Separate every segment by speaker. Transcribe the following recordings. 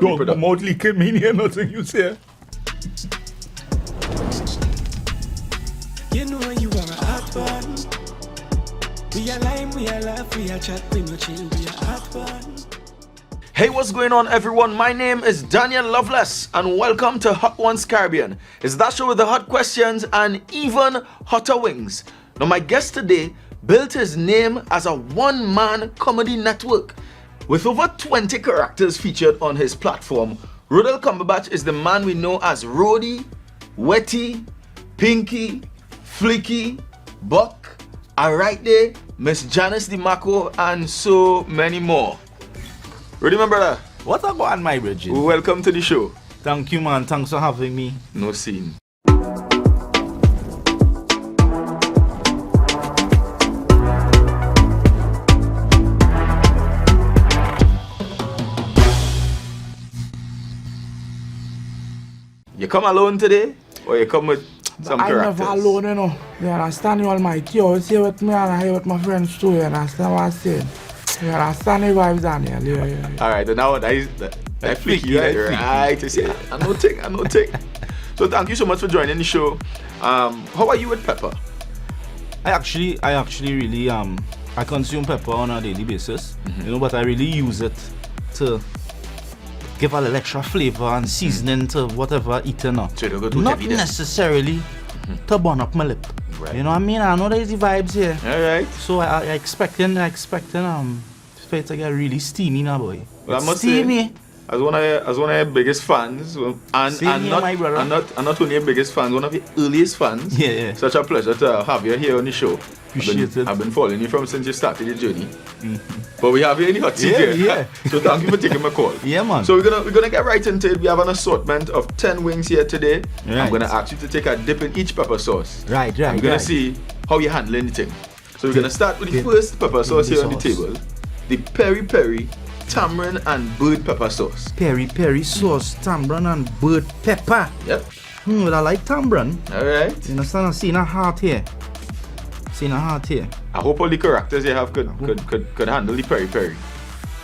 Speaker 1: Dog, my mouth leaking, me hear nothing you say.
Speaker 2: You know you are a hot one. We are lime, we are laugh, we are chat, we no chill, we are hot one.
Speaker 3: Hey, what's going on, everyone? My name is Daniel Loveless, and welcome to Hot Ones Caribbean. It's that show with the hot questions and even hotter wings. Now, my guest today built his name as a one-man comedy network. With over 20 characters featured on his platform, Rodell Cumberbatch is the man we know as Roddy, Wetty, Pinky, Fleeky, Buck, Ahritedeh, Miss Janice DiMarco, and so many more. Roddy, my brother.
Speaker 1: What a go on, my bridge?
Speaker 3: Welcome to the show.
Speaker 1: Thank you, man. Thanks for having me.
Speaker 3: No scene. You come alone today, or you come with some characters?
Speaker 4: I'm never alone, you know. You understand, you almighty. You always here with me and I here with my friends too. You understand what I'm saying? You understand the vibes, Daniel? Yeah.
Speaker 3: Alright, now that is Fleeky, right? You see, I know thing. So thank you so much for joining the show. How are you with pepper?
Speaker 1: I actually really I consume pepper on a daily basis, you know, but I really use it to give a little extra flavor and seasoning to whatever eating up.
Speaker 3: So you don't go too
Speaker 1: Not
Speaker 3: heavy then?
Speaker 1: necessarily to burn up my lip.
Speaker 3: Right.
Speaker 1: You know what I mean? I know there's the vibes here.
Speaker 3: Alright.
Speaker 1: So I expecting for it to get really steamy now, boy.
Speaker 3: Well, I
Speaker 1: It's
Speaker 3: must
Speaker 1: steamy.
Speaker 3: say, as one of your biggest fans,
Speaker 1: Same here, my brother.
Speaker 3: not only your biggest fans, one of your earliest fans.
Speaker 1: Yeah.
Speaker 3: Such a pleasure to have you here on the show.
Speaker 1: Appreciate it.
Speaker 3: I've been following you from since you started your journey. But we have you in the hot seat here.
Speaker 1: Yeah.
Speaker 3: So thank you for taking my call.
Speaker 1: Yeah, man.
Speaker 3: So we're gonna get right into it. We have an assortment of 10 wings here today. I'm
Speaker 1: Right.
Speaker 3: gonna ask you to take a dip in each pepper sauce.
Speaker 1: Right.
Speaker 3: We're gonna see how you're handling the thing. So we're gonna start with the first pepper sauce here on the table. The peri-peri, tamarind and bird pepper sauce.
Speaker 1: Peri sauce, tamarind and bird pepper.
Speaker 3: Yep.
Speaker 1: Well, I like tamarind.
Speaker 3: Alright.
Speaker 1: You understand? I'm seeing a heart here.
Speaker 3: I hope all the characters you have could handle the peri-peri.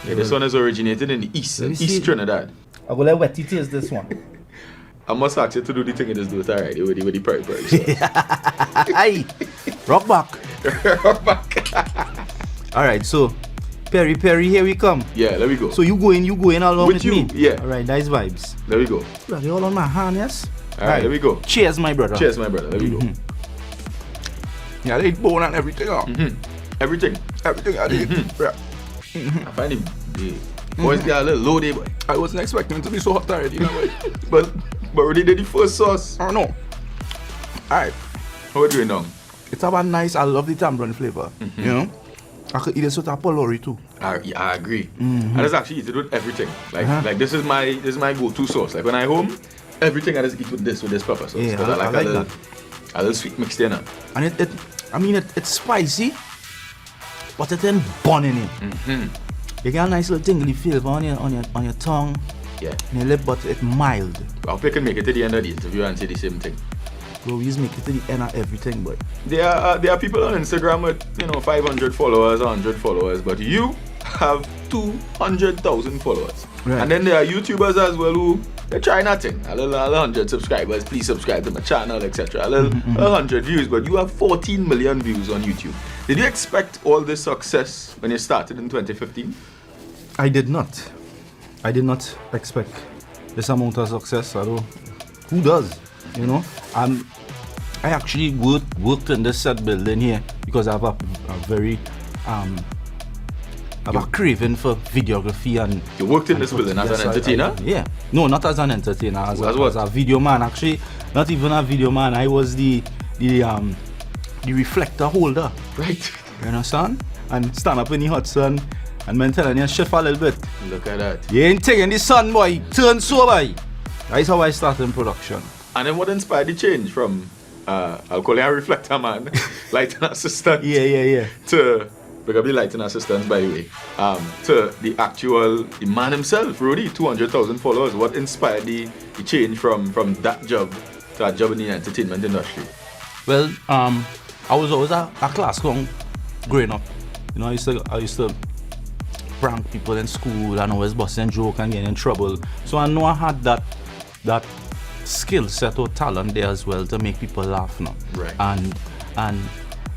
Speaker 3: Yeah, this one is originated in the East Trinidad.
Speaker 1: I'm gonna let Wetty taste this one.
Speaker 3: I must ask you to do the thing in this dude already with the peri-peri sauce.
Speaker 1: Hey, rock back. Alright, so peri, here we come.
Speaker 3: Yeah, there we go.
Speaker 1: So you going along with me?
Speaker 3: Yeah.
Speaker 1: Alright, nice vibes.
Speaker 3: There we go.
Speaker 1: Bloody all on my hand, yes?
Speaker 3: Alright, there we go.
Speaker 1: Cheers, my brother.
Speaker 3: Cheers, my brother. There we go.
Speaker 1: Yeah, they eat bone and everything.
Speaker 3: Everything.
Speaker 1: Everything I did. Yeah.
Speaker 3: I find the boys get a little low there, boy.
Speaker 1: I wasn't expecting it to be so hot already, you know,
Speaker 3: But already did the first sauce.
Speaker 1: I don't know. Alright.
Speaker 3: How are you doing now?
Speaker 1: It's about nice. I love the tamarind flavor. You know, I could eat this with a polori too.
Speaker 3: I agree. I just actually eat it with everything. Like this is my go-to sauce. Like when I home, everything I just eat with this pepper sauce.
Speaker 1: Yeah,
Speaker 3: Because I like
Speaker 1: that.
Speaker 3: a little sweet mixed in.
Speaker 1: And it's spicy, but it ain't burn in it. You get a nice little tingly flavor on your tongue,
Speaker 3: Yeah.
Speaker 1: on your lip, but it's mild.
Speaker 3: I hope you can make it to the end of the interview and say the same thing.
Speaker 1: Bro, we just make it to the end of everything, boy.
Speaker 3: There are people on Instagram with 500 followers, 100 followers, but you have 200,000 followers.
Speaker 1: Right.
Speaker 3: And then there are YouTubers as well who they try nothing. A little 100 subscribers, please subscribe to my channel, etc. A little 100 views, but you have 14 million views on YouTube. Did you expect all this success when you started in 2015?
Speaker 1: I did not expect this amount of success. I don't. Who does? You know, I actually worked in this set building here because I have a very I have a craving for videography and.
Speaker 3: You worked in this building as an entertainer?
Speaker 1: Yeah. No, not as an entertainer. As
Speaker 3: what?
Speaker 1: a video man. Actually, not even a video man. I was the reflector holder.
Speaker 3: Right.
Speaker 1: You understand? And stand up in the hot sun and man telling you shift a little bit.
Speaker 3: Look at that.
Speaker 1: You ain't taking the sun, boy. Turn so, boy. That's how I started in production.
Speaker 3: And then what inspired the change from I'll call you a reflector man, lighting assistant.
Speaker 1: Yeah.
Speaker 3: To because the lighting assistants, by the way, to the man himself, Roddy, 200,000 followers. What inspired the change from that job to a job in the entertainment industry?
Speaker 1: Well, I was always a class clown growing up. You know, I used to prank people in school and always busting joke and getting in trouble. So I know I had that skill set or talent there as well to make people laugh now.
Speaker 3: Right.
Speaker 1: And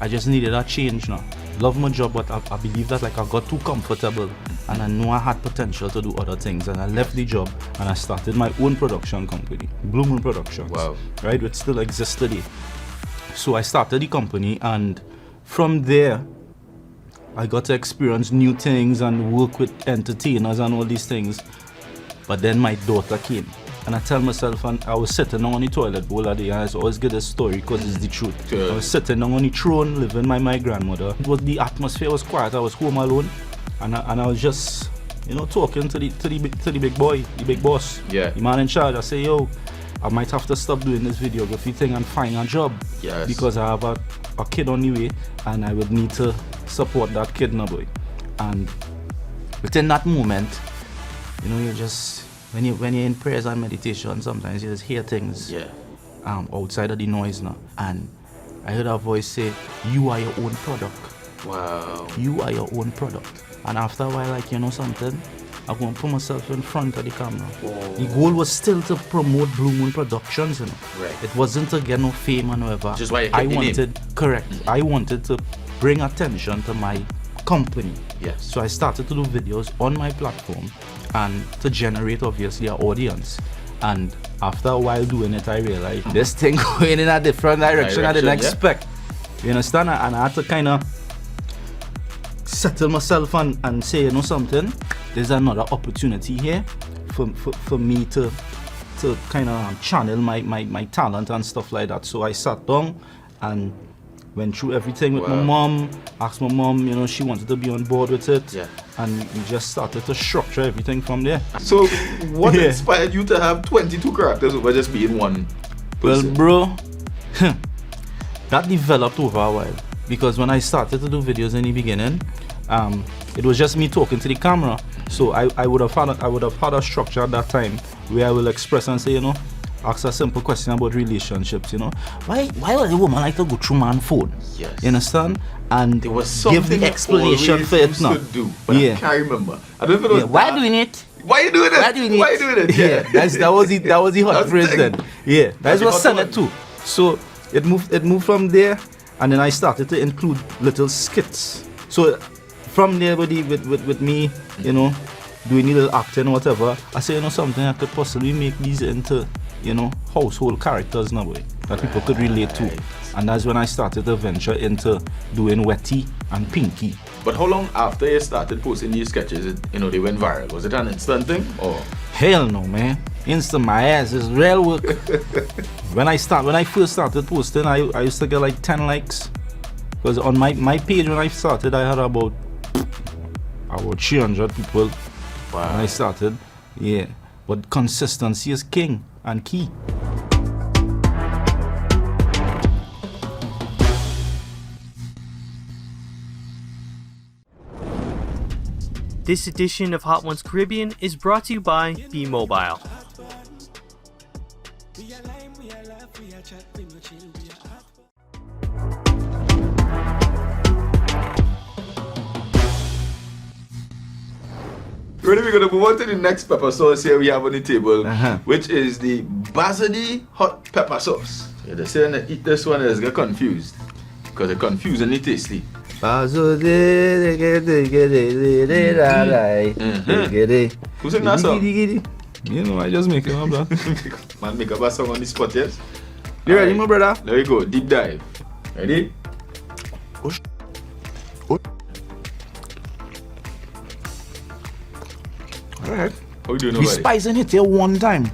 Speaker 1: I just needed a change now. Love my job, but I believe that like I got too comfortable and I know I had potential to do other things, and I left the job and I started my own production company, Blue Moon Productions.
Speaker 3: Wow.
Speaker 1: Right, which still exists today. So I started the company, and from there I got to experience new things and work with entertainers and all these things. But then my daughter came, and I tell myself, and I was sitting on the toilet bowl of the day, and I always get a story because it's the truth.
Speaker 3: Sure.
Speaker 1: I was sitting on the throne living by my grandmother. It was, the atmosphere was quiet. I was home alone, and I was just, talking to the big boy, the big boss,
Speaker 3: Yeah.
Speaker 1: the man in charge. I say, yo, I might have to stop doing this videography thing and find a job.
Speaker 3: Yes.
Speaker 1: Because I have a kid on the way, and I would need to support that kid now, boy. And within that moment, you just, when you're in prayers and meditation, sometimes you just hear things outside of the noise now. And I heard a voice say, you are your own product.
Speaker 3: Wow.
Speaker 1: You are your own product. And after a while, like, something, I'm going to put myself in front of the camera.
Speaker 3: Oh.
Speaker 1: The goal was still to promote Blue Moon Productions,
Speaker 3: Right.
Speaker 1: It wasn't to get no fame and whatever.
Speaker 3: Just why you
Speaker 1: I
Speaker 3: kept the name.
Speaker 1: wanted, correct. I wanted to bring attention to my company.
Speaker 3: Yes.
Speaker 1: So I started to do videos on my platform and to generate obviously an audience. And after a while doing it, I realized this thing going in a different direction I didn't expect. You understand? And I had to kind of settle myself and say, something, there's another opportunity here for me to kind of channel my talent and stuff like that. So I sat down and went through everything with my mom, asked my mom, she wanted to be on board with it.
Speaker 3: Yeah.
Speaker 1: And we just started to structure everything from there.
Speaker 3: So what
Speaker 1: Yeah.
Speaker 3: inspired you to have 22 characters over just being one person?
Speaker 1: Well, bro, that developed over a while. Because when I started to do videos in the beginning, it was just me talking to the camera. So I would have had a structure at that time where I will express and say, ask a simple question about relationships, Why would a woman like to go through man's phone?
Speaker 3: Yes.
Speaker 1: You understand? And
Speaker 3: There was something
Speaker 1: give the explanation for it now.
Speaker 3: to do, but I can't remember. I don't know.
Speaker 1: Yeah, why doing it?
Speaker 3: Why you doing it?
Speaker 1: Why doing it?
Speaker 3: Why you doing it?
Speaker 1: Yeah, that was the hot
Speaker 3: That's
Speaker 1: phrase
Speaker 3: the
Speaker 1: then.
Speaker 3: thing.
Speaker 1: Yeah, that's
Speaker 3: the
Speaker 1: what
Speaker 3: hot
Speaker 1: sent
Speaker 3: one.
Speaker 1: it too. So it moved from there, and then I started to include little skits. So from there with me, doing little acting or whatever, I say, something I could possibly make these into, household characters now, boy, that people could relate to. And that's when I started to venture into doing Wetty and Pinky.
Speaker 3: But how long after you started posting these sketches, they went viral? Was it an instant thing or?
Speaker 1: Hell no, man. Instant my ass is real work. When I first started posting, I used to get like 10 likes. Because on my page when I started, I had about 300 people.
Speaker 3: Wow.
Speaker 1: When I started, yeah. But consistency is king and key.
Speaker 5: This edition of Hot Ones Caribbean is brought to you by B-Mobile.
Speaker 3: Ready, we're gonna move on to the next pepper sauce here we have on the table,
Speaker 1: Uh-huh.
Speaker 3: which is the Basili hot pepper sauce. Yeah, they're saying that eat this one is get confused because it's confusingly tasty.
Speaker 1: Who's
Speaker 3: Who sang that song?
Speaker 1: I just make it up, bro.
Speaker 3: Man, make up a song on the spot, yes?
Speaker 1: You ready,
Speaker 3: Alright,
Speaker 1: my brother?
Speaker 3: There we go, deep dive. Ready?
Speaker 1: Alright.
Speaker 3: How you doing
Speaker 1: We
Speaker 3: over there?
Speaker 1: spicing it here one time.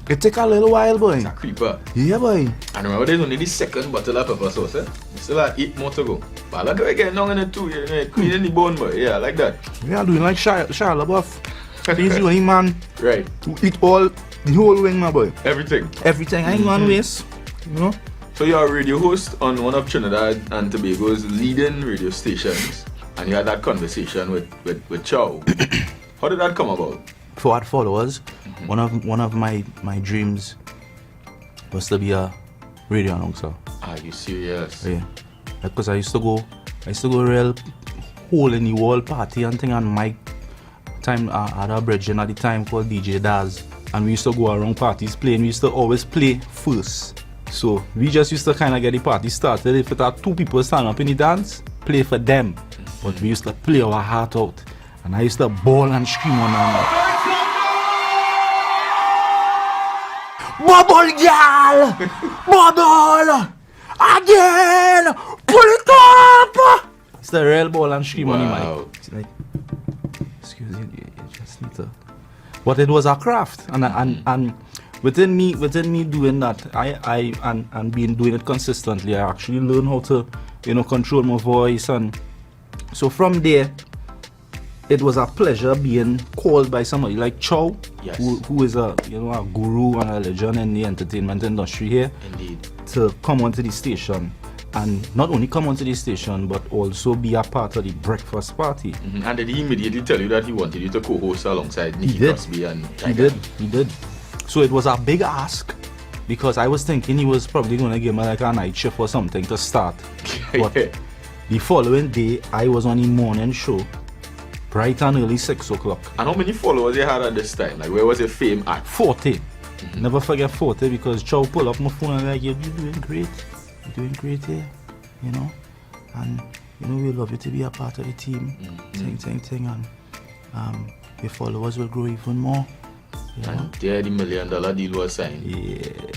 Speaker 1: It take a little while, boy.
Speaker 3: It's a creeper.
Speaker 1: Yeah, boy.
Speaker 3: And remember, there's only the second bottle of pepper sauce, eh? We still have 8 more to go. But look at it getting long in it too, cleaning the bone, boy. Yeah, like that.
Speaker 1: We are doing like Shia LaBeouf. He's the only man
Speaker 3: Right.
Speaker 1: who eat the whole wing, my boy.
Speaker 3: Everything.
Speaker 1: Everything. I ain't gonna waste.
Speaker 3: So you're a radio host on one of Trinidad and Tobago's leading radio stations, and you had that conversation with Chow. How did that come about?
Speaker 1: For what followers, one of my dreams was to be a radio announcer.
Speaker 3: Are you serious?
Speaker 1: Yeah. Because I used to go real hole in the wall party and thing, and time I had a brethren at the time called DJ Daz, and we used to go around parties playing. We used to always play first. So we just used to kind of get the party started. If it had 2 people stand up in the dance, play for them. But we used to play our heart out. And I used to bawl and scream on them. Bubble, girl! Bubble! Again! Pull it up! It's the real ball and scream on the mic. It's like, excuse me, you just need to. But it was a craft, and within me doing that, I been doing it consistently. I actually learned how to, control my voice, and so from there, it was a pleasure being called by somebody like Chow,
Speaker 3: yes,
Speaker 1: who is a a guru and a legend in the entertainment industry here.
Speaker 3: Indeed.
Speaker 1: To come onto the station, and not only come onto the station, but also be a part of the breakfast party.
Speaker 3: Mm-hmm. And did he immediately tell you that he wanted you to co-host alongside Nicky Crosby and
Speaker 1: He did. So it was a big ask, because I was thinking he was probably going to give me like a night shift or something to start. But the following day, I was on the morning show, bright and early 6 o'clock.
Speaker 3: And how many followers you had at this time? Like, where was your fame at?
Speaker 1: 40. Mm-hmm. Never forget 40, because Chow pulled up my phone and like, you're doing great. You're doing great here, And, we love you to be a part of the team. Thing. And your followers will grow even more.
Speaker 3: And there the $1 million deal was signed.
Speaker 1: Yeah.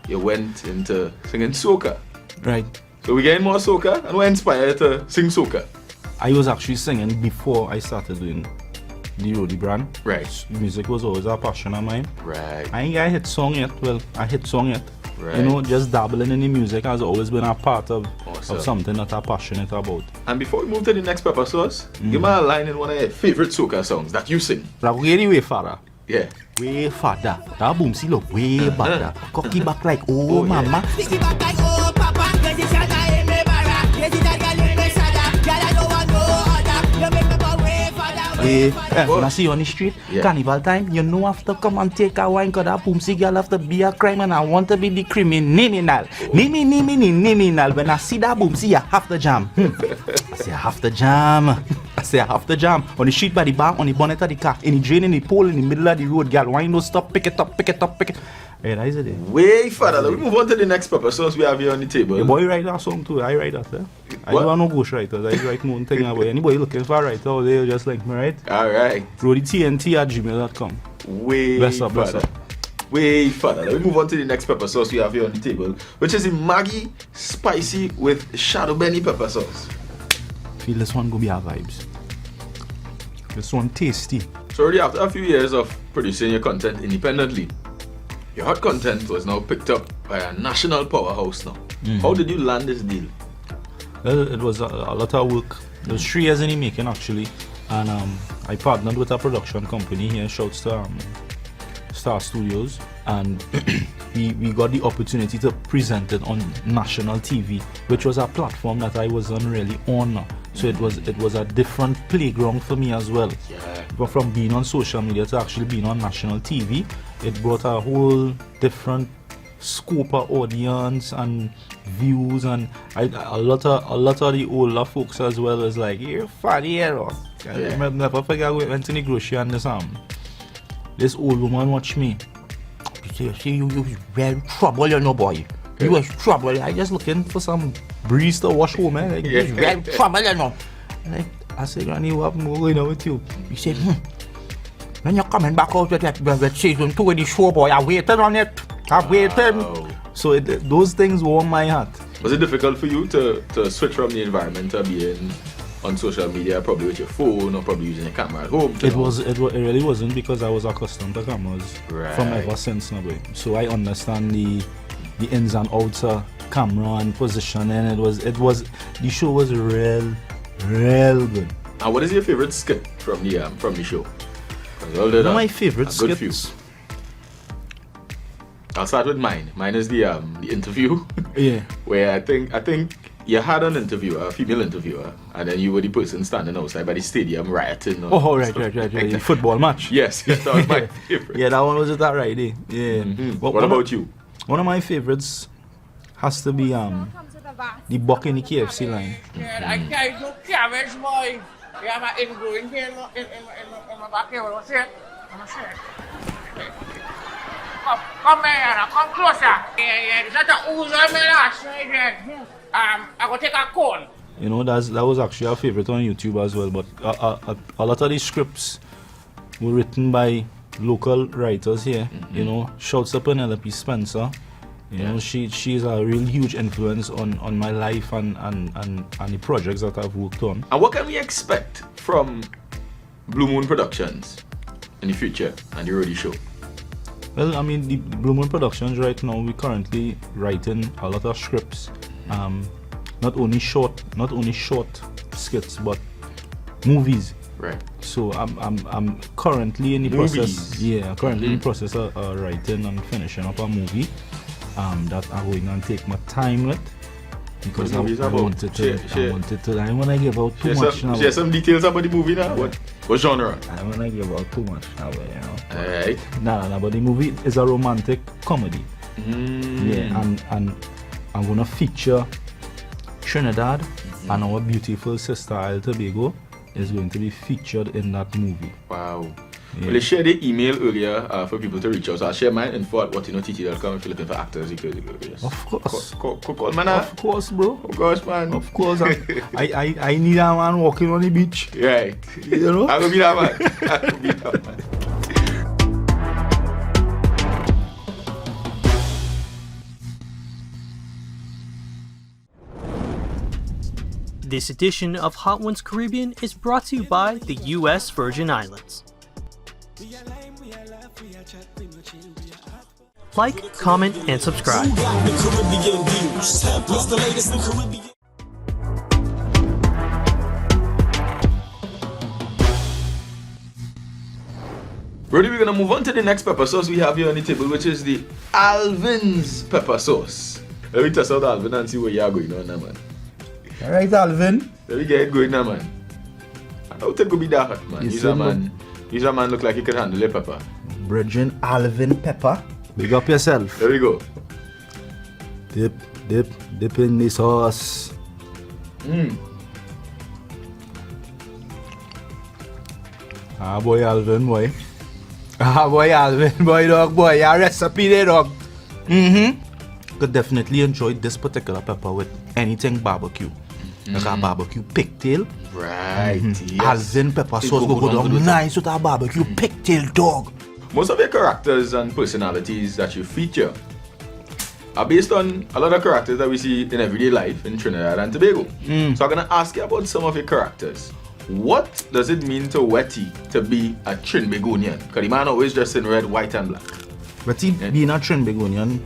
Speaker 3: You went into singing soca.
Speaker 1: Right.
Speaker 3: So we getting more soca, and we're inspired to sing soca.
Speaker 1: I was actually singing before I started doing the Roddy brand.
Speaker 3: Right.
Speaker 1: Music was always a passion of mine.
Speaker 3: Right.
Speaker 1: I ain't got a hit song yet.
Speaker 3: Right.
Speaker 1: Just dabbling in the music has always been a part of
Speaker 3: Awesome.
Speaker 1: something that I'm passionate about.
Speaker 3: And before we move to the next pepper sauce, give me a line in one of your favorite soca songs that you sing.
Speaker 1: Like, way father.
Speaker 3: Yeah.
Speaker 1: Way father. That boom see look way better. Cocky back like oh
Speaker 3: yeah.
Speaker 1: mama.
Speaker 6: Sticky back like oh papa, get it shot in me barra, get it that girl in me sada, girl I don't want no other, you make me go way father.
Speaker 1: When I see you on the street, carnival time, you know have to come and take a wine, cause that boomsy girl have to be a crime, and I want to be the criminal. Criminal. When I see that boomsy, you have to jam. I say I have to jam. On the street by the bar, on the bonnet of the car, in the drain, in the pole, in the middle of the road, girl, why no stop, pick it up. Hey, that is it.
Speaker 3: Way further. Let me move on to the next pepper sauce we have here on the table.
Speaker 1: Your boy write that song too. I write that. I don't want no ghostwriters. I write no thing about anybody looking for a writer, they just like me, right?
Speaker 3: Alright.
Speaker 1: RoddyTNT@gmail.com.
Speaker 3: Way
Speaker 1: Bless up.
Speaker 3: Way further. Let me move on to the next pepper sauce we have here on the table, which is the Maggie spicy with shadow benny pepper sauce.
Speaker 1: Feel this one go be our vibes. This one tasty.
Speaker 3: So already after a few years of producing your content independently, your hot content was now picked up by a national powerhouse now. How did you land this deal?
Speaker 1: Well, it was a lot of work. It was 3 years in the making actually, and I partnered with a production company here. Shouts to Star Studios, and we got the opportunity to present it on national TV, which was a platform that I wasn't really on. So it was a different playground for me as well.
Speaker 3: Yeah.
Speaker 1: But from being on social media to actually being on national TV, it brought a whole different scope of audience and views, and a lot of the older folks as well is like, you're funny hero. I never forget we went to the grocery and this old woman watched me. She say, you very trouble, you know, boy. You was trouble. I just looking for some breeze to wash home, man. Like, you very trouble, you know. Like, I said, Granny, what more going on with you? He said, when you're coming back out with that season 2 of the show, boy, I waited on it. I waited. So those things warm my heart.
Speaker 3: Was it difficult for you to switch from the environment to being on social media, probably with your phone or probably using a camera at home?
Speaker 1: It really wasn't, because I was accustomed to cameras from ever since now. So I understand the ins and outs of camera and positioning. It was the show was real good.
Speaker 3: And what is your favorite skit from the show?
Speaker 1: One of my favorite skits.
Speaker 3: Few. I'll start with mine. Mine is the interview.
Speaker 1: Yeah.
Speaker 3: Where I think you had an interviewer, a female interviewer, and then you were the person standing outside by the stadium rioting.
Speaker 1: Oh, right. The football match.
Speaker 3: Yes, that was my favorite.
Speaker 1: Yeah, that one was that right there. Yeah.
Speaker 3: What about you?
Speaker 1: One of my favorites has to be the buck in the KFC line.
Speaker 6: I can't do cabbage, boy.
Speaker 4: We have an in-growing here in my backyard. Want to see it? Want to see it? Come here, come closer. Yeah, it's not a ooze on me last night. I go take a cone.
Speaker 1: You know, that was actually a favorite on YouTube as well. But a lot of these scripts were written by local writers here. You know, shouts up Penelope Spencer. You know, she is a real huge influence on my life and the projects that I've worked on.
Speaker 3: And what can we expect from Blue Moon Productions in the future and the Roddy Show?
Speaker 1: Well, I mean, the Blue Moon Productions right now, we're currently writing a lot of scripts. Not only short skits, but movies.
Speaker 3: Right.
Speaker 1: So I'm currently in the process. Yeah, currently in the process of writing and finishing up a movie that I'm going to take my time with, because I wanted to. I don't want to give out too much now.
Speaker 3: Share some details about the movie now. What genre?
Speaker 1: I don't want to give out too much now, you know.
Speaker 3: Alright.
Speaker 1: Nah, but the movie is a romantic comedy. Yeah, and I'm gonna feature Trinidad and our beautiful sister Altobago is going to be featured in that movie.
Speaker 3: Wow.
Speaker 1: Yeah.
Speaker 3: Well, I shared the email earlier for people to reach out. So I'll share my info at whatinott.com if you're looking for actors. You could, yes.
Speaker 1: Of course.
Speaker 3: Call man.
Speaker 1: Of course, bro.
Speaker 3: Of course, man.
Speaker 1: Of course. I need a man walking on the beach.
Speaker 3: Right.
Speaker 1: You know?
Speaker 3: I will be that man. I will be that man.
Speaker 5: This edition of Hot Ones Caribbean is brought to you by the U.S. Virgin Islands. Like, comment, and subscribe.
Speaker 3: Roddy, we're gonna move on to the next pepper sauce we have here on the table, which is the Alvin's pepper sauce. Let me test out Alvin and see where you are going on now, man.
Speaker 1: Alright, Alvin.
Speaker 3: Let me get it going now, man. I don't think it could be that hot, man. He's a man look like he could handle a pepper.
Speaker 1: Bridging Alvin Pepper. Big up yourself.
Speaker 3: There we go.
Speaker 1: Dip in the sauce. Ah boy, Alvin, boy. Ah boy, Alvin, boy, dog, boy. Your recipe there, dog. Could definitely enjoy this particular pepper with anything barbecue. Like a barbecue pigtail.
Speaker 3: Right. Yes.
Speaker 1: Alvin pepper sauce go down nice with a barbecue pigtail, dog.
Speaker 3: Most of your characters and personalities that you feature are based on a lot of characters that we see in everyday life in Trinidad and Tobago. So I'm going to ask you about some of your characters. What does it mean to Wetty to be a Trinbagonian? Because the man always dressed in red, white and black.
Speaker 1: Wetty being a Trinbagonian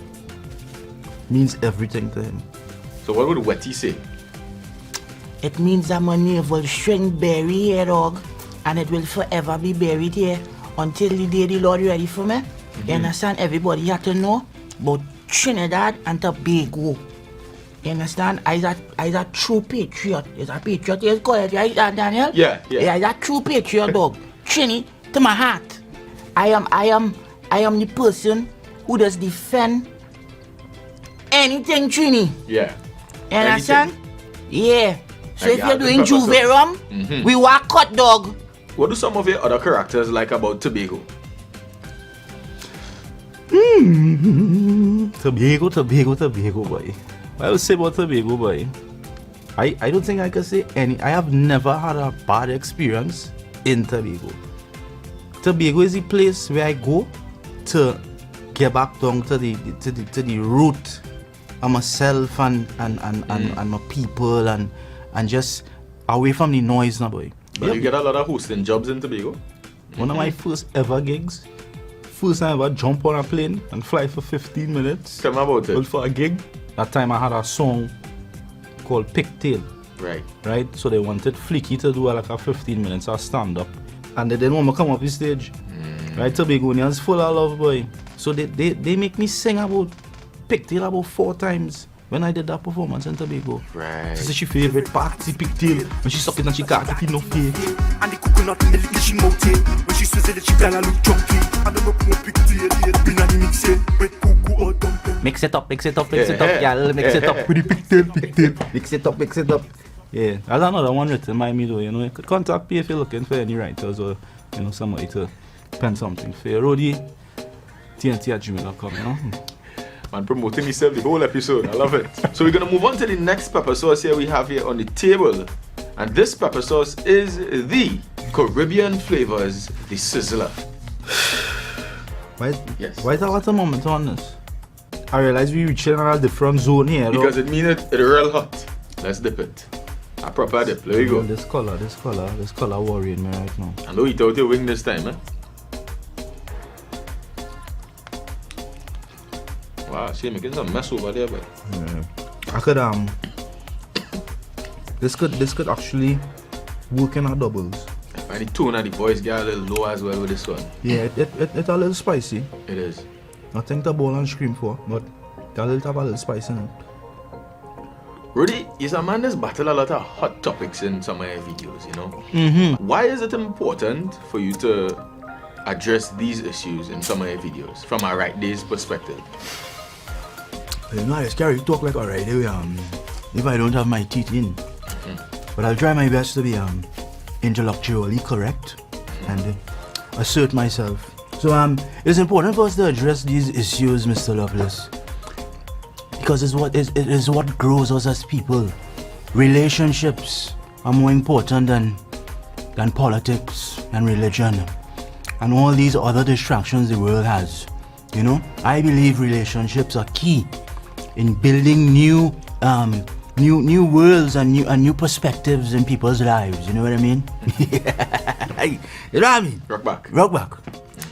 Speaker 1: means everything to him.
Speaker 3: So what would Wetty say?
Speaker 7: It means I'm a naval string buried here, dog, and it will forever be buried here until the day the Lord ready for me. You understand? Everybody have to know about Trinidad and Tobago. You understand? I's a true patriot. Is a patriot, you call it, right, Daniel?
Speaker 3: Yeah.
Speaker 7: Yeah, I's a true patriot, dog. Trini to my heart. I am the person who does defend anything Trini.
Speaker 3: Yeah.
Speaker 7: You understand? Yeah. So if you're doing
Speaker 3: Pepper
Speaker 7: Juve rum, we walk cut, dog.
Speaker 3: What do some of your other characters like about Tobago?
Speaker 1: Tobago, boy. I will say about Tobago, boy. I don't think I can say any. I have never had a bad experience in Tobago. Tobago is the place where I go to get back down to the root of myself and my people and just away from the noise now, boy.
Speaker 3: But you get a lot of hosting jobs in Tobago?
Speaker 1: One of my first ever gigs. First time I ever jump on a plane and fly for 15 minutes.
Speaker 3: Tell me about it.
Speaker 1: Well, for a gig. That time I had a song called Pigtail. Right? So they wanted Fleeky to do like a 15 minutes of stand up. And they didn't want me to come up the stage. Right? Tobagonians full of love, boy. So they make me sing about Pigtail about 4 times when I did that performance in Tobago.
Speaker 3: Right.
Speaker 1: This is your favorite part, the pigtail. When she suck it and she can't get enough faith.
Speaker 2: And the coconut in the liquor she mouth it. When she swizzle it, she gonna look chunky. And the milk more pigtail, it bring and mix it with cocoa or dumpling.
Speaker 1: Mix it up, y'all. Mix it up with the pigtail. Mix it up. Yeah, that's another one written by me though, you know. You could contact me if you're looking for any writers or, you know, somebody to pen something for you. Roddy, TNT@gmail.com, you know.
Speaker 3: Man, promoting himself the whole episode. I love it. So we're gonna move on to the next pepper sauce here we have here on the table. And this pepper sauce is the Caribbean flavors, the Sizzler.
Speaker 1: Why
Speaker 3: Yes.
Speaker 1: is a lot of moment on this? I realize we reaching a different zone here.
Speaker 3: Because it means it's real hot. Let's dip it. A proper dip. There you go.
Speaker 1: This color worrying me right now.
Speaker 3: I know eat out your wing this time, eh? Wow, she making some mess over there, but
Speaker 1: I could this could actually work in our doubles.
Speaker 3: and the tone of the voice get a little low as well with this one.
Speaker 1: Yeah, it's a little spicy.
Speaker 3: It is.
Speaker 1: Nothing to bowl and scream for, but a little spice in it.
Speaker 3: Rudy, is a man that's battle a lot of hot topics in some of your videos, you know?
Speaker 1: Mm-hmm.
Speaker 3: Why is it important for you to address these issues in some of your videos from a right day's perspective?
Speaker 1: You know, it's scary to talk like alright if I don't have my teeth in. But I'll try my best to be intellectually correct and assert myself. So it's important for us to address these issues, Mr. Lovelace, because it is what grows us as people. Relationships are more important than politics and religion and all these other distractions the world has. You know, I believe relationships are key in building new worlds and new perspectives in people's lives. You know what I mean? You know what I mean?
Speaker 3: Rock back.
Speaker 1: Rock back.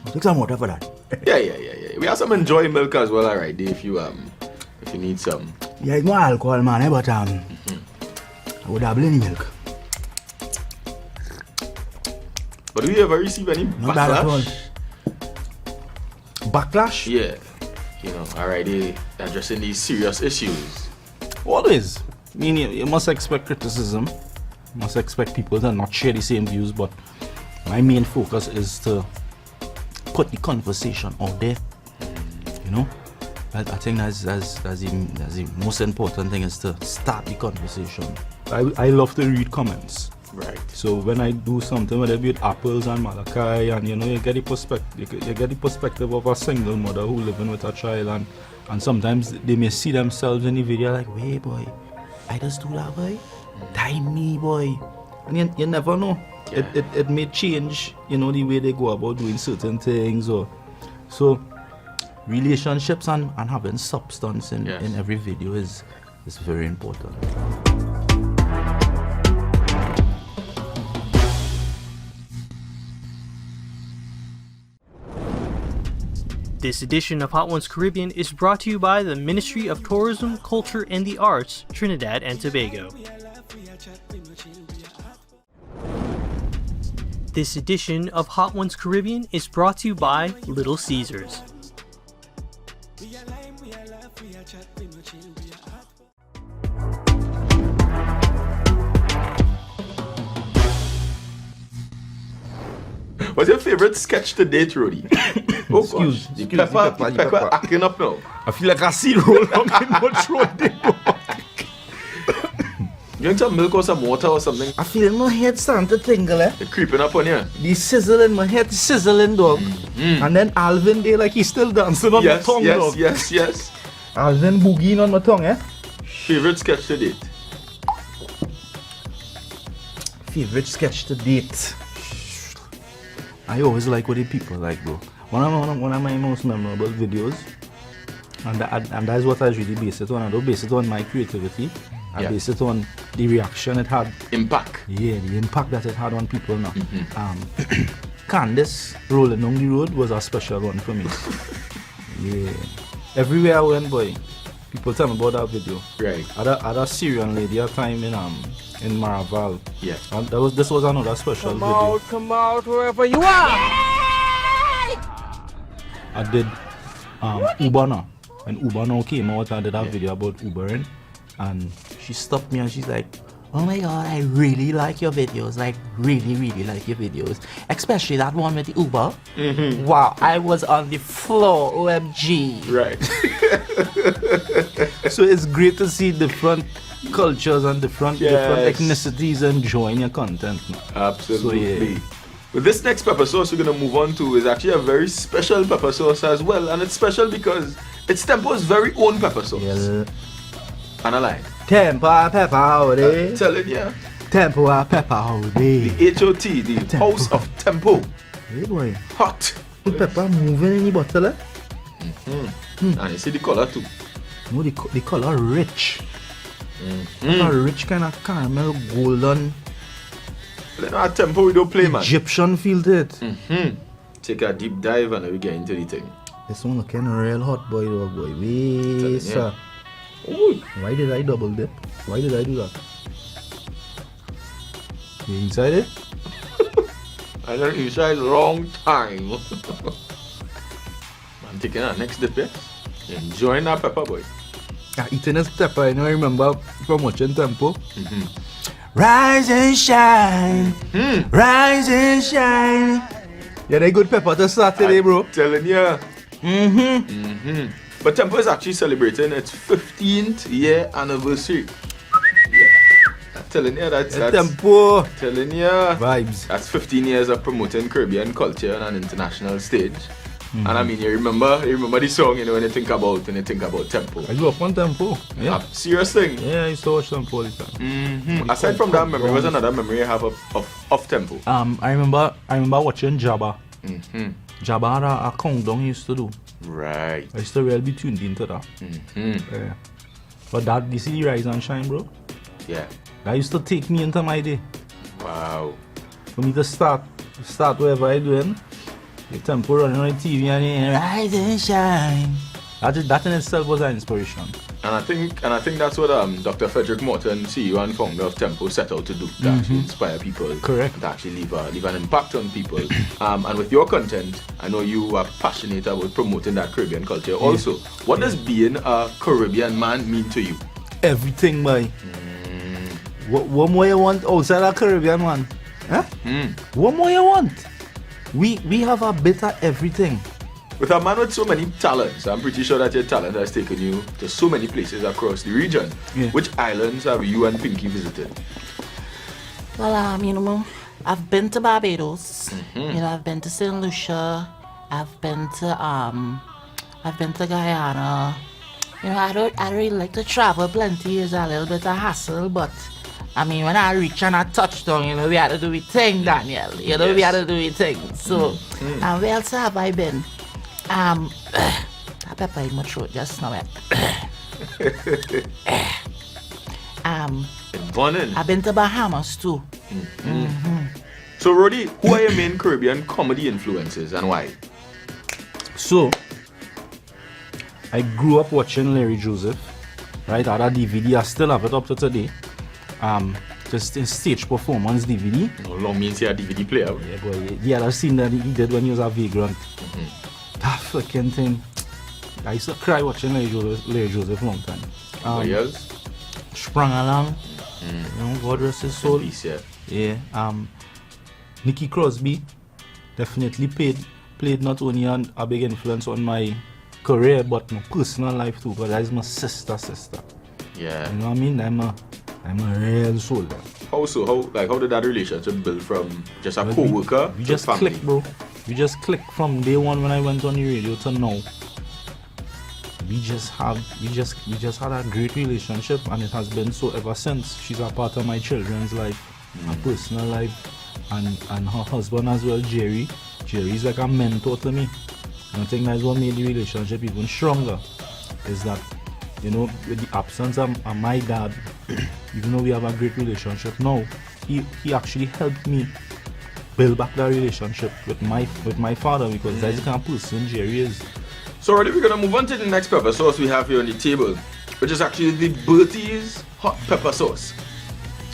Speaker 1: Take some water for that.
Speaker 3: Yeah. We have some enjoy milk as well, alright, if you need some.
Speaker 1: Yeah, it's more alcohol, man, but I would dabble in milk.
Speaker 3: But do you ever receive any
Speaker 1: Not bad at all.
Speaker 3: backlash?
Speaker 1: Backlash?
Speaker 3: Yeah. You know, alright, addressing these serious issues.
Speaker 1: Always. I mean, you must expect criticism. You must expect people to not share the same views, but my main focus is to put the conversation out there. You know? I think that's the most important thing, is to start the conversation. I love to read comments.
Speaker 3: Right.
Speaker 1: So when I do something, whether it be with apples and Malachi, and you know, you get the perspective of a single mother who living with a child, and sometimes they may see themselves in the video like, wait boy, I just do that boy, time me boy, and you never know.
Speaker 3: Yeah.
Speaker 1: It may change, you know, the way they go about doing certain things, or so. Relationships and having substance in every video is very important.
Speaker 5: This edition of Hot Ones Caribbean is brought to you by the Ministry of Tourism, Culture and the Arts, Trinidad and Tobago. This edition of Hot Ones Caribbean is brought to you by Little Caesars.
Speaker 3: What's your favorite sketch to date, Rudy? Oh gosh, the pepper acting up now.
Speaker 1: I feel like I see roll up in my throat.
Speaker 3: You want some milk or some water or something?
Speaker 1: I feel my head starting to tingle, eh?
Speaker 3: It's creeping up on you.
Speaker 1: The sizzle in my head, sizzling, dog. And then Alvin there, like he's still dancing on my tongue, dog.
Speaker 3: Yes.
Speaker 1: Alvin boogieing on my tongue, eh?
Speaker 3: Favorite sketch to date?
Speaker 1: Favorite sketch to date? I always like what the people like, bro. One of my most memorable videos, and that's what I really base it on. I don't base it on my creativity. I base it on the reaction it had.
Speaker 3: Impact.
Speaker 1: Yeah, the impact that it had on people now. Candace rolling down the road was a special one for me. Yeah. Everywhere I went, boy, people tell me about that video.
Speaker 3: Right.
Speaker 1: I had a Syrian lady at time in Maraval.
Speaker 3: Yeah.
Speaker 1: And this was another special video.
Speaker 4: Come out, wherever you are!
Speaker 1: I did Uber now. When Uber now came out, I did a video about Ubering. And she stopped me and she's like, oh my god, I really like your videos. Like, really like your videos. Especially that one with the Uber. Wow, I was on the floor, OMG.
Speaker 3: Right.
Speaker 1: So it's great to see different cultures and different ethnicities enjoying your content. Man.
Speaker 3: Absolutely. With this next pepper sauce we're gonna move on to is actually a very special pepper sauce as well, and it's special because it's Tempo's very own pepper sauce.
Speaker 1: Yeah.
Speaker 3: And I lied.
Speaker 1: Tempo pepper howdy.
Speaker 3: Telling you.
Speaker 1: Tempo pepper howdy.
Speaker 3: The HOT, the House of Tempo.
Speaker 1: Hey boy.
Speaker 3: Hot.
Speaker 1: The pepper moving in the bottle, eh?
Speaker 3: And you see the color too.
Speaker 1: No, the color rich. A rich kind of caramel, golden,
Speaker 3: You know, at Tempo we don't play, man.
Speaker 1: Egyptian feel to it.
Speaker 3: Take a deep dive and we get into the thing.
Speaker 1: This one looking real hot, boy, dog, boy. Wait, sir.
Speaker 3: Ooh.
Speaker 1: Why did I double dip? Why did I do that? You inside it?
Speaker 3: I don't inside long time. I'm taking our next dip, yes? Enjoying that pepper, boy.
Speaker 1: Eating this pepper, I remember from watching Tempo. Rise and shine, rise and shine. Yeah, they good pepper to start today, bro.
Speaker 3: Telling you. But Tempo is actually celebrating its 15th year anniversary. I'm telling you, that's
Speaker 1: Tempo
Speaker 3: telling you.
Speaker 1: vibes.
Speaker 3: That's 15 years of promoting Caribbean culture on an international stage. And I mean, you remember the song, you know, when you think about Tempo.
Speaker 1: I grew up on Tempo. Yeah.
Speaker 3: Serious thing.
Speaker 1: Yeah, I used to watch Tempo all the time.
Speaker 3: Aside from that memory, what's another memory you have of Tempo?
Speaker 1: I remember watching Jabba. Jabba had a countdown he used to do.
Speaker 3: Right.
Speaker 1: I used to really be tuned into that. Yeah. But that, you see the rise and shine, bro?
Speaker 3: Yeah.
Speaker 1: That used to take me into my day.
Speaker 3: Wow.
Speaker 1: For me to start whatever I doing, the Tempo running on the TV and then rise and shine. That in itself was an inspiration.
Speaker 3: And I think that's what Dr. Frederick Morton, CEO and founder of Tempo, set out to do, to actually inspire people.
Speaker 1: Correct.
Speaker 3: To actually leave an impact on people. And with your content, I know you are passionate about promoting that Caribbean culture. Also, what does being a Caribbean man mean to you?
Speaker 1: Everything, boy. What more you want outside a Caribbean man? Huh? What more you want? We have a bit of everything.
Speaker 3: With a man with so many talents, I'm pretty sure that your talent has taken you to so many places across the region.
Speaker 1: Yeah.
Speaker 3: Which islands have you and Pinky visited?
Speaker 7: Well, you know, I've been to Barbados. You know, I've been to St. Lucia. I've been to Guyana. You know, I don't really like to travel plenty. It's a little bit of hassle, but I mean, when I reach and I touch down, you know, we had to do a thing, Daniel. You know, we had to do a thing. So, and where else have I been? That pepper in my throat just now. I've been to Bahamas too.
Speaker 3: So, Roddy, who are your main Caribbean comedy influences and why?
Speaker 1: So, I grew up watching Larry Joseph, right? I had a DVD, I still have it up to today. Just in stage performance DVD.
Speaker 3: How long means he had a DVD player?
Speaker 1: Yeah, boy. Yeah, that scene that he did when he was a vagrant. That fucking thing. I used to cry watching Larry Joseph long time.
Speaker 3: Anybody else?
Speaker 1: Sprung Along. You know, God rest his soul.
Speaker 3: Peace, yeah.
Speaker 1: Yeah. Nicky Crosby definitely played not only a big influence on my career but my personal life too. But that is my sister.
Speaker 3: Yeah.
Speaker 1: You know what I mean? I'm a real soldier.
Speaker 3: How did that relationship build from just a co-worker
Speaker 1: We
Speaker 3: to
Speaker 1: just
Speaker 3: family?
Speaker 1: clicked, bro. We just clicked from day one when I went on the radio to now. We just had a great relationship, and it has been so ever since. She's a part of my children's life, my personal life, and her husband as well, Jerry. Jerry's like a mentor to me. And I think that's what made the relationship even stronger. Is that, you know, with the absence of my dad, even though we have a great relationship now, he actually helped me build back that relationship with my father, because that's the kind of person Jerry is.
Speaker 3: So already we're gonna move on to the next pepper sauce we have here on the table, which is actually the Bertie's hot pepper sauce.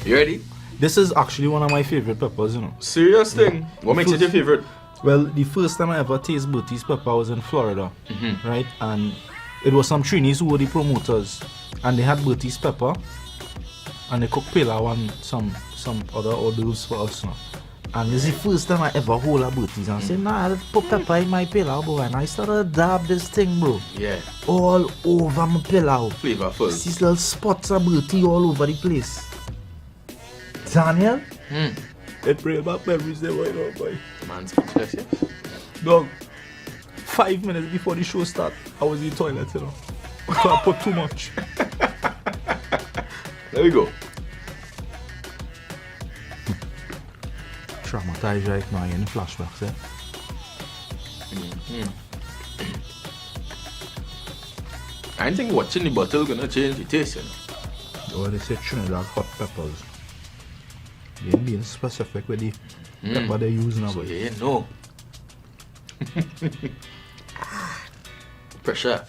Speaker 3: You ready?
Speaker 1: This is actually one of my favorite peppers, you know.
Speaker 3: Serious thing. What makes it your favorite?
Speaker 1: Well, the first time I ever tasted Bertie's pepper was in Florida, right? And it was some Trinis who were the promoters, and they had Bertie's pepper, and they cooked pilau and some other hors d'oeuvres for us now. And it's the first time I ever hold a booties and say, nah, I'll put pepper in my pillow, boy. And I started to dab this thing, bro.
Speaker 3: Yeah.
Speaker 1: All over my pillow.
Speaker 3: Flavorful.
Speaker 1: These little spots of booty all over the place. Daniel? It bring back memories there, boy.
Speaker 3: Man, speechless, yeah.
Speaker 1: Dog, 5 minutes before the show start, I was in the toilet, you know. I put too much.
Speaker 3: There we go.
Speaker 1: Traumatized right now, any flashbacks, eh?
Speaker 3: I don't think watching the bottle gonna change the taste, you know.
Speaker 1: Oh, they say Trinidad hot peppers. They ain't being specific with the pepper they use now,
Speaker 3: So
Speaker 1: but
Speaker 3: yeah, no. Pressure.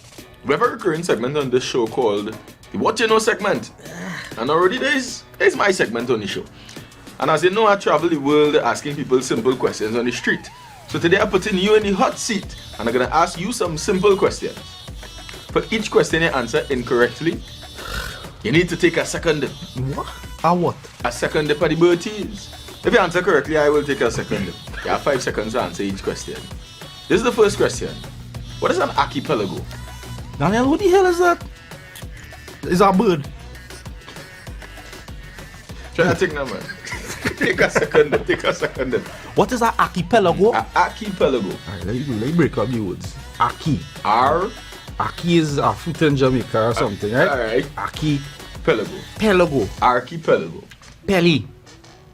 Speaker 3: We have a recurring segment on this show called the What You Know segment. And already there's my segment on the show. And as you know, I travel the world asking people simple questions on the street. So today I'm putting you in the hot seat and I'm gonna ask you some simple questions. For each question you answer incorrectly, you need to take a second dip.
Speaker 1: what? A what?
Speaker 3: A second dip of the birdies. If you answer correctly, I will take a second dip. You have 5 seconds to answer each question. This is the first question. What is an archipelago?
Speaker 1: Daniel, what the hell is that? It's a bird.
Speaker 3: Try to take number. Take a second dip. Take a second dip.
Speaker 1: What is an archipelago?
Speaker 3: An archipelago.
Speaker 1: Alright, let me break up the words. Aki.
Speaker 3: R.
Speaker 1: Aki is a fruit in Jamaica or something, right?
Speaker 3: Alright.
Speaker 1: Archipelago.
Speaker 3: Pelago. Archipelago.
Speaker 1: Peli.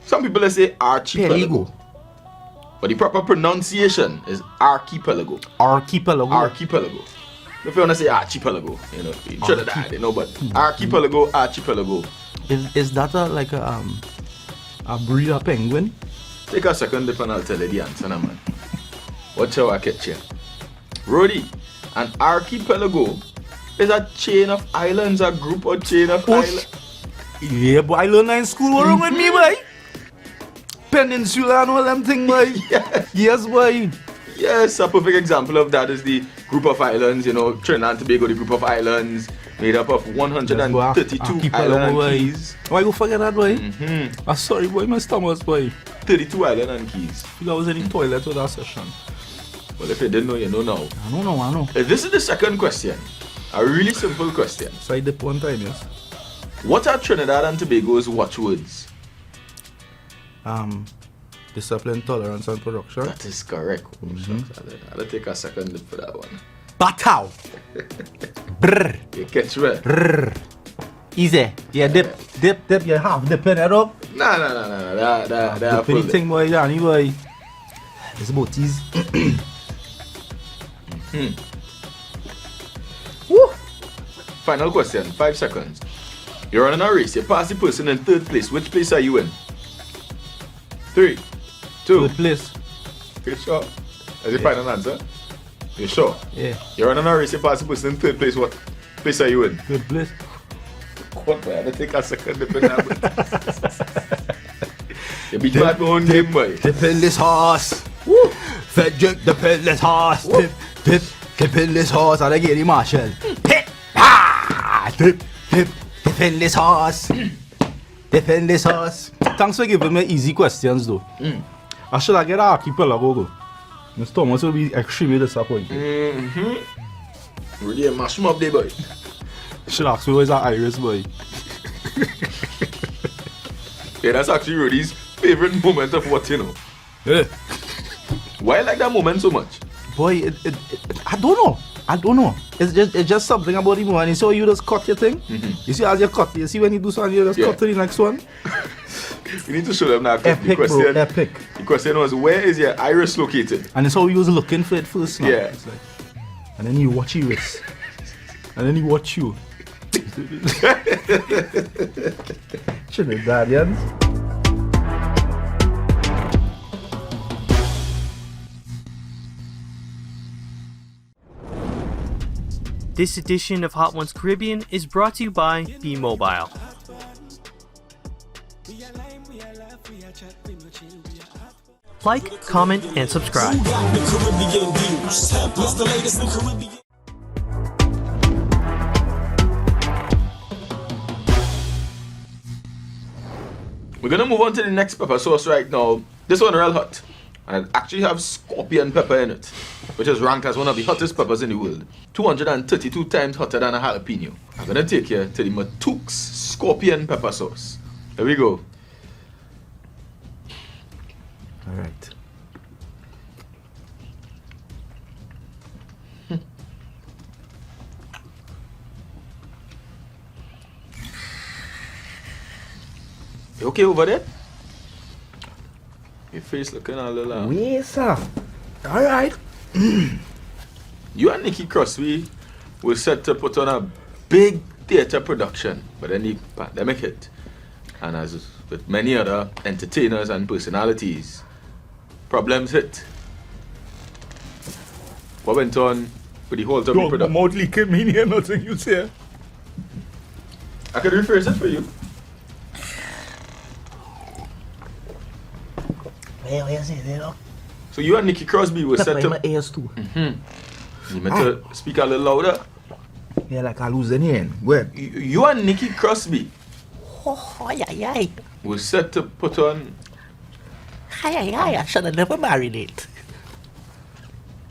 Speaker 3: Some people they say archipelago.
Speaker 1: Peligo.
Speaker 3: But the proper pronunciation is archipelago.
Speaker 1: Archipelago.
Speaker 3: Archipelago. If you want to say archipelago, you know, you should have died, you know, but archipelago, archipelago.
Speaker 1: Is that like a breed of penguin?
Speaker 3: Take a second dip and I'll tell you the answer, now, man. Watch how I catch you. Roddy, an archipelago is a chain of islands, a group or chain of islands.
Speaker 1: Yeah, boy, I learned that in school. What wrong with me, boy? Peninsula and all them things, boy. Yes, boy.
Speaker 3: Yes, a perfect example of that is the group of islands, you know, Trinidad and Tobago, the group of islands made up of 132 island and keys.
Speaker 1: Why you forget that, boy? I'm sorry, boy, my stomach, boy.
Speaker 3: 32 island and keys.
Speaker 1: I was in the toilet with that session.
Speaker 3: Well, if you didn't know, you know now.
Speaker 1: I don't know.
Speaker 3: This is the second question. A really simple question.
Speaker 1: So I dip one time, yes.
Speaker 3: What are Trinidad and Tobago's watchwords?
Speaker 1: Discipline, tolerance, and production.
Speaker 3: That is correct. I'll take a second look for that one.
Speaker 1: Batao. Brr.
Speaker 3: You catch me?
Speaker 1: Brr. Easy. Yeah, dip. You half dip in it up.
Speaker 3: No.
Speaker 1: Dip anything, boy, Johnny, boy. It's about easy.
Speaker 3: Woo. Final question. 5 seconds. You're running a race. You pass the person in third place. Which place are you in? 3, 2.
Speaker 1: Good place.
Speaker 3: You sure? Is the final answer? You sure?
Speaker 1: Yeah.
Speaker 3: You're running a race. You pass the person in third place. What place are you in?
Speaker 1: Good place.
Speaker 3: What, man? I take a second dip in that. You beat my own game, boy.
Speaker 1: Dip in this horse. Woo. Fed drink, dip in this horse. Dip in this horse. And I get the marshal. Dip in this horse. Dip in this horse. Thanks for giving me easy questions, though. I should have get an archipelago, though. Mr. Thomas will be extremely disappointed.
Speaker 3: Really, mash him up there, boy.
Speaker 1: Should ask me where's that iris, boy.
Speaker 3: Yeah, that's actually Rudy's favorite moment of what, you know.
Speaker 1: Yeah.
Speaker 3: Why I like that moment so much?
Speaker 1: Boy, I don't know. It's just something about the moment. You saw you just cut your thing. You see as you cut, you see when you do something, you just cut to the next one.
Speaker 3: You need to show them that.
Speaker 1: Epic, bro, epic.
Speaker 3: The question was, where is your iris located?
Speaker 1: And it's how you was looking for it first now.
Speaker 3: Yeah.
Speaker 1: It's like, and then you watch iris. And then you watch you. Trinidadians.
Speaker 5: This edition of Hot Ones Caribbean is brought to you by B-Mobile. Like, comment, and subscribe.
Speaker 3: We're gonna move on to the next pepper sauce right now. This one real hot. And it actually have scorpion pepper in it, which is ranked as one of the hottest peppers in the world. 232 times hotter than a jalapeno. I'm gonna take you to the Matux scorpion pepper sauce. Here we go.
Speaker 1: Alright.
Speaker 3: You okay over there? Your face looking a little...
Speaker 1: Yes, sir. Alright.
Speaker 3: You and Nikki Crosby were set to put on a big theatre production, but then the pandemic hit. And as with many other entertainers and personalities, problems hit. What went on with the whole Tommy
Speaker 1: Don't
Speaker 3: production?
Speaker 1: mouth leaking me here, nothing you say.
Speaker 3: I could rephrase it for you.
Speaker 7: Where is it, you know?
Speaker 3: So you and Nikki Crosby were set
Speaker 7: Pepper in my
Speaker 3: to...
Speaker 7: ears too.
Speaker 3: You meant to speak a little louder.
Speaker 1: Yeah, like I lose any end. Where?
Speaker 3: You and Nikki Crosby
Speaker 7: Oh, yeah.
Speaker 3: were set to put on...
Speaker 7: I should have never married it.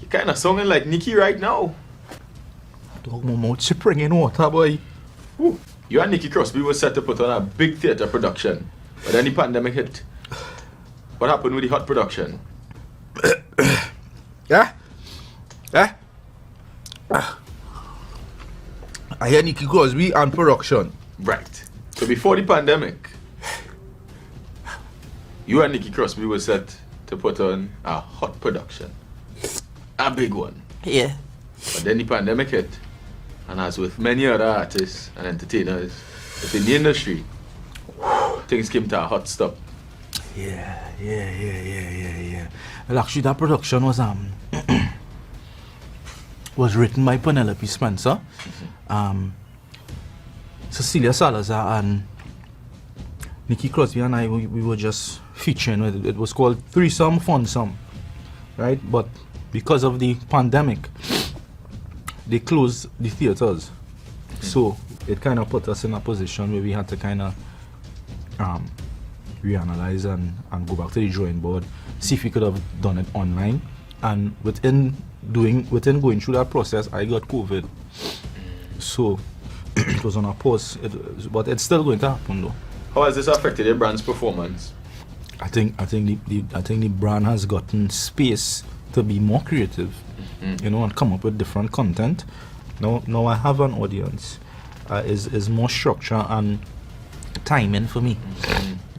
Speaker 3: You kind of sounding like Nikki right now.
Speaker 1: Dog, my mouth springing water, boy.
Speaker 3: Woo. You and Nikki Crosby were set to put on a big theatre production, but then the pandemic hit. What happened with the hot production?
Speaker 1: Yeah? Yeah? I hear Nikki Crosby and production.
Speaker 3: Right. So before the pandemic, you and Nikki Crosby were set to put on a hot production. A big one.
Speaker 7: Yeah.
Speaker 3: But then the pandemic hit, and as with many other artists and entertainers within the industry, things came to a hot stop.
Speaker 1: Yeah. Well, actually, that production was was written by Penelope Spencer, Cecilia Salazar, and Nikki Crosby and I. We were just featuring it. It was called Threesome Funsome, right? But because of the pandemic, they closed the theaters, so it kind of put us in a position where we had to kind of reanalyze and go back to the drawing board, see if we could have done it online. And within going through that process, I got COVID, so it was on a pause. But it's still going to happen though.
Speaker 3: How has this affected your brand's performance?
Speaker 1: I think the brand has gotten space to be more creative, and come up with different content. Now I have an audience. Is more structure and timing for me.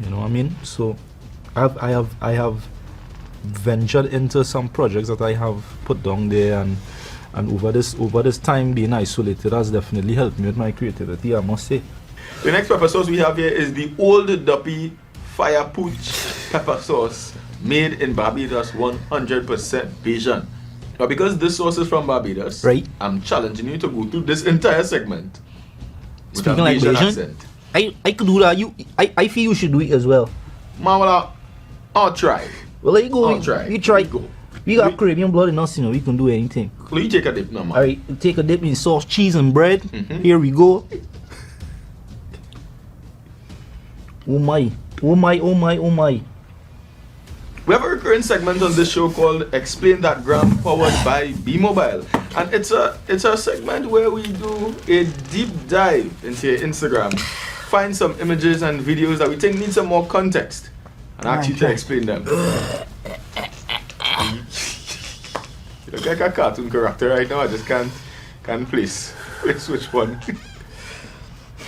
Speaker 1: You know what I mean? So I have ventured into some projects that I have put down there, and over this time being isolated has definitely helped me with my creativity, I must say.
Speaker 3: The next pepper sauce we have here is the Old Duppy Fire Pooch pepper sauce, made in Barbados, 100% Bajan. But because this sauce is from Barbados,
Speaker 1: right,
Speaker 3: I'm challenging you to go through this entire segment with
Speaker 1: speaking
Speaker 3: a
Speaker 1: like
Speaker 3: Bajan
Speaker 1: Bajan
Speaker 3: accent.
Speaker 1: I could do that. I feel you should do it as well.
Speaker 3: Mawala, I'll try.
Speaker 1: Well, there you go.
Speaker 3: I'll try.
Speaker 1: You try.
Speaker 3: Go.
Speaker 1: We got Caribbean blood in us, we can do anything.
Speaker 3: Will you take a dip now, man?
Speaker 1: Alright, take a dip in sauce, cheese, and bread. Here we go. Oh my.
Speaker 3: We have a recurring segment on this show called Explain That Gram, powered by B-Mobile. And it's a segment where we do a deep dive into your Instagram, find some images and videos that we think need some more context, and ask you to explain them. You look like a cartoon character right now. I just can't place which one.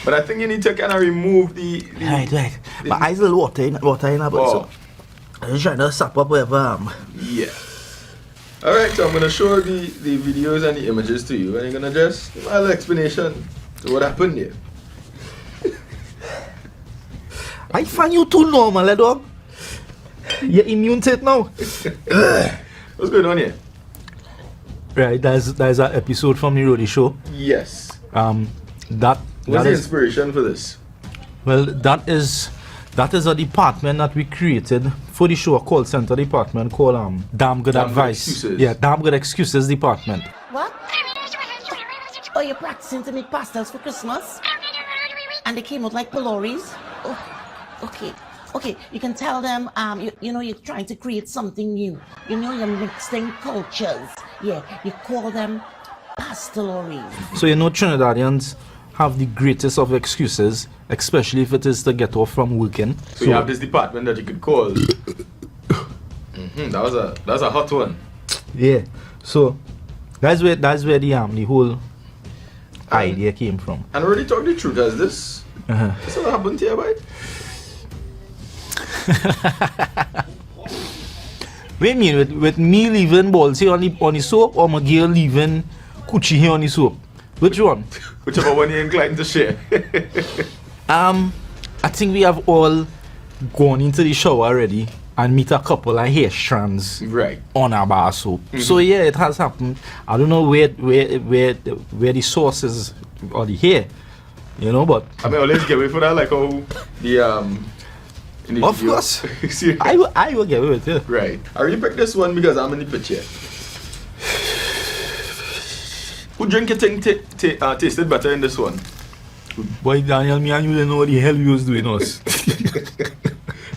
Speaker 3: But I think you need to kind of remove the
Speaker 7: Right. My eyes a little water in a bit, so I'm just trying to sap up whatever.
Speaker 3: Yeah. Alright, so I'm going to show the videos and the images to you, and you're going to just give a little explanation to what happened here.
Speaker 1: I find you too normal, dog. You're immune to it now.
Speaker 3: What's going on here?
Speaker 1: Right, there's an episode from the Roddy show.
Speaker 3: Yes.
Speaker 1: What's
Speaker 3: What's the inspiration for this?
Speaker 1: Well, that is a department that we created for the show, a call center department called Damn Good Advice.
Speaker 3: Excuses.
Speaker 1: Yeah, Damn Good Excuses department.
Speaker 7: What? Oh, you're practicing to make pastels for Christmas? And they came out like paloris? Oh, okay. Okay, you can tell them, you know, you're trying to create something new. You know, you're mixing cultures. Yeah, you call them pastelories.
Speaker 1: So you know Trinidadians have the greatest of excuses, especially if it is to get off from working.
Speaker 3: So you have this department that you could call. That's a hot one.
Speaker 1: Yeah. So that's where the whole idea came from.
Speaker 3: And already talk the truth as this. This what happened to you, boy?
Speaker 1: Wait a minute, with me leaving Balsi on the soap or my girl leaving Coochie here on the soap? Which one?
Speaker 3: Whichever one you're inclined to share.
Speaker 1: I think we have all gone into the shower already and meet a couple of hair strands
Speaker 3: Right.
Speaker 1: on our bar soap. So yeah, it has happened. I don't know where the source is or the hair, you know, but
Speaker 3: I mean, always get away for that, like how the in the
Speaker 1: of
Speaker 3: video.
Speaker 1: course
Speaker 3: See?
Speaker 1: I will get away with it.
Speaker 3: Right. I really picked this one because I'm in the picture. Who drink your thing tasted better in this one?
Speaker 1: Boy, Daniel, me and you didn't know what the hell you was doing us.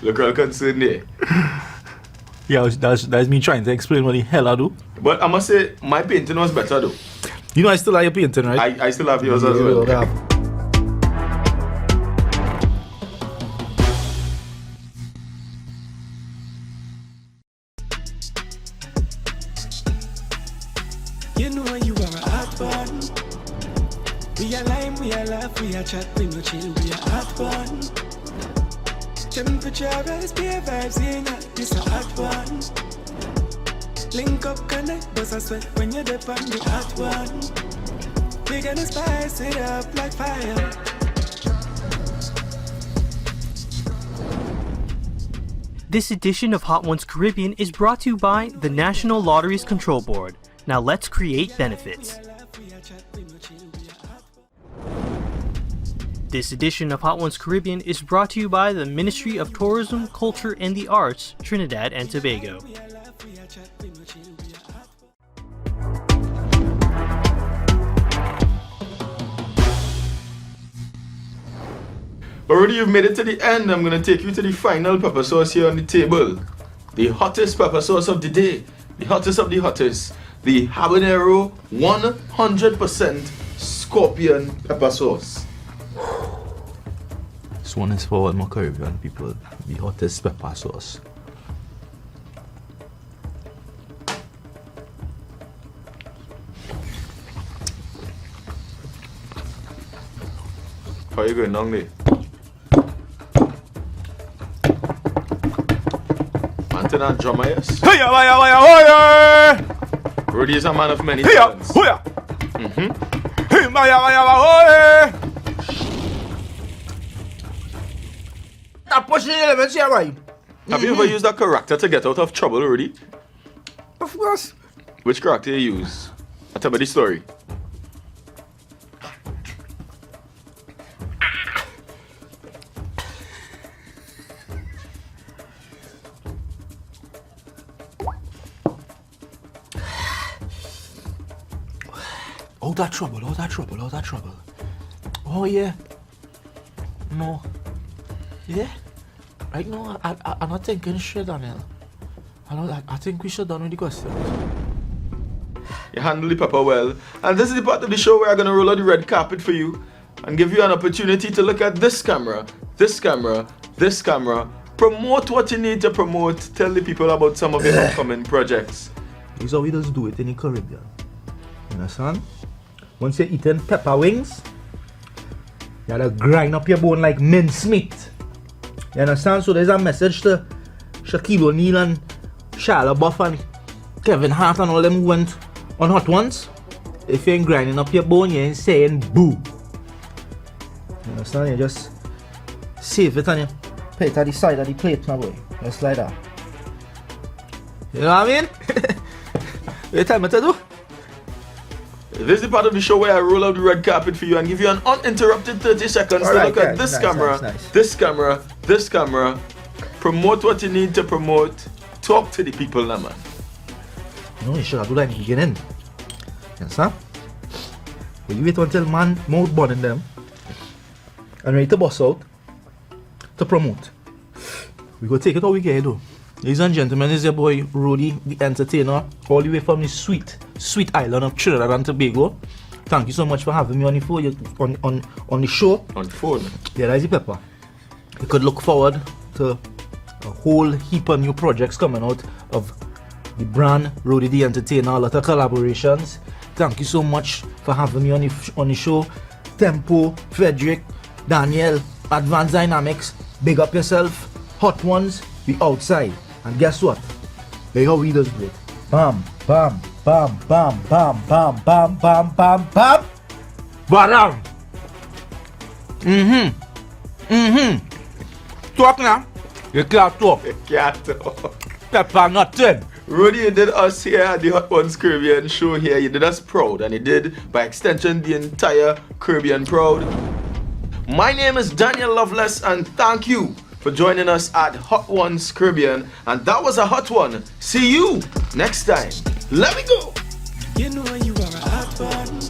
Speaker 3: Look how concerned there.
Speaker 1: Yeah, that's me trying to explain what the hell I do.
Speaker 3: But I must say, my painting was better though.
Speaker 1: You know I still have your painting, right?
Speaker 3: I still have yours as well.
Speaker 2: You know you are a hot one. We are lime, we are laugh, we are chat, we no chill, we are hot one. Temperature rise, beer vibes in this a hot one. Link up, connect, bust a sweat when you're dip on the hot one. We gonna spice it up like fire.
Speaker 5: This edition of Hot Ones Caribbean is brought to you by the National Lotteries Control Board. Now let's create benefits. This edition of Hot Ones Caribbean is brought to you by the Ministry of Tourism, Culture and the Arts, Trinidad and Tobago.
Speaker 3: Already you've made it to the end. I'm going to take you to the final pepper sauce here on the table. The hottest pepper sauce of the day. The hottest of the hottest. The habanero 100% scorpion pepper sauce.
Speaker 1: This one is for all my Caribbean people. The hottest pepper sauce.
Speaker 3: How you going down there? Man, and drummer, yes. Rudy is a man of many talents. Have you ever used that character to get out of trouble, Rudy?
Speaker 1: Of course.
Speaker 3: Which character you use? I'll tell you the story.
Speaker 1: All that trouble, all that trouble, all that trouble. Oh yeah. No. Yeah. Right now, I'm not thinking straight, Daniel. I think we should done with the question.
Speaker 3: You handle the pepper well. And this is the part of the show where I'm going to roll out the red carpet for you and give you an opportunity to look at this camera, this camera, this camera, promote what you need to promote, tell the people about some of your upcoming projects.
Speaker 1: This is how we just do it in the Caribbean. You understand? Once you're eating pepper wings, you gotta grind up your bone like mincemeat. You understand? So there's a message to Shaquille O'Neal and Shia LaBeouf and Kevin Hart and all them who went on Hot Ones. If you ain't grinding up your bone, you ain't saying boo. You understand? You just save it and you put it at the side of the plate, my boy. Just like that. You know what I mean? What time to do?
Speaker 3: This is the part of the show where I roll out the red carpet for you and give you an uninterrupted 30 seconds to look at this camera, this camera, this camera, promote what you need to promote, talk to the people now, man.
Speaker 1: No, you should have do that in the beginning. You understand? But you wait until man mouth burning them and ready to bust out to promote. We go take it how we get it though. Ladies and gentlemen, this is your boy Rudy, the entertainer, all the way from the sweet island of Trinidad and Tobago. Thank you so much for having me on the phone, on the show.
Speaker 3: On the phone.
Speaker 1: Yeah, that's the pepper. You could look forward to a whole heap of new projects coming out of the brand Rudy the Entertainer, a lot of collaborations. Thank you so much for having me on the show. Tempo, Frederick, Daniel, Advanced Dynamics, big up yourself. Hot ones, we outside. And guess what? Hey, how we does it? Bam, bam, bam, bam, bam, bam, bam, bam, bam, bam. Badam. Talk now. You can't talk. Pepper nothing.
Speaker 3: Rudy, you did us here at the Hot Ones Caribbean show here. You did us proud, and you did, by extension, the entire Caribbean proud. My name is Daniel Loveless, and thank you for joining us at Hot Ones Caribbean. And that was a hot one. See you next time. Let me go.
Speaker 2: You know you are a hot one.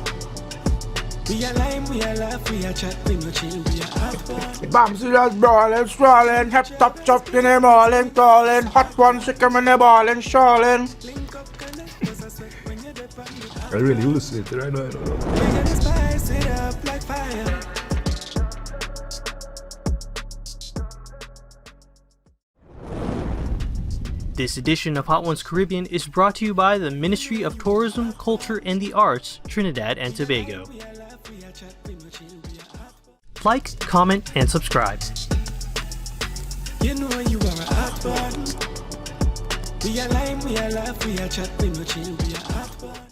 Speaker 2: We are lime, we are laugh, we are chat, we no chill, we are hot one.
Speaker 8: Basili just brawling, strolling, hip top chop in the morning, calling, hot one, sick in the balling, shawling.
Speaker 2: Link up, connect, cause I sweat when you're deep on the
Speaker 1: I really hallucinate right now.
Speaker 2: We're gonna spice it up like fire.
Speaker 5: This edition of Hot Ones Caribbean is brought to you by the Ministry of Tourism, Culture and the Arts, Trinidad and Tobago. Like, comment, and subscribe.
Speaker 2: You know you are a hot one. We are lime, we are laugh, we are chat, we no chill, we are hot one.